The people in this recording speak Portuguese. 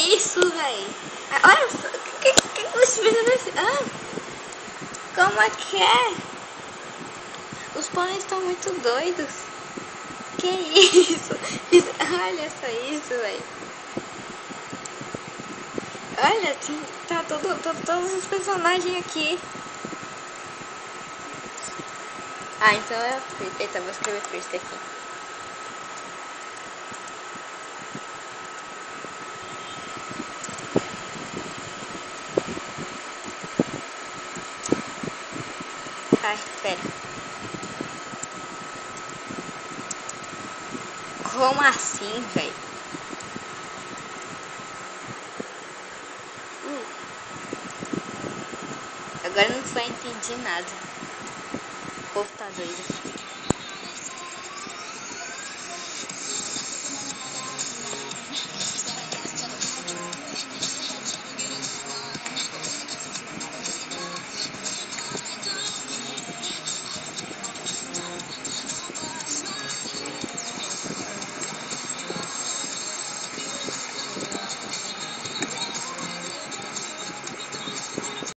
isso, véi? Olha só. Que os meninos desse. Ah, como é que é? Os pôneis estão muito doidos. Que isso? Olha só isso, véi. Olha, tá todos os personagens aqui. Ah, então é First. Eita, vou escrever First aqui. Ai, pera. Como assim, velho? Agora não vai entender nada. O povo tá doido.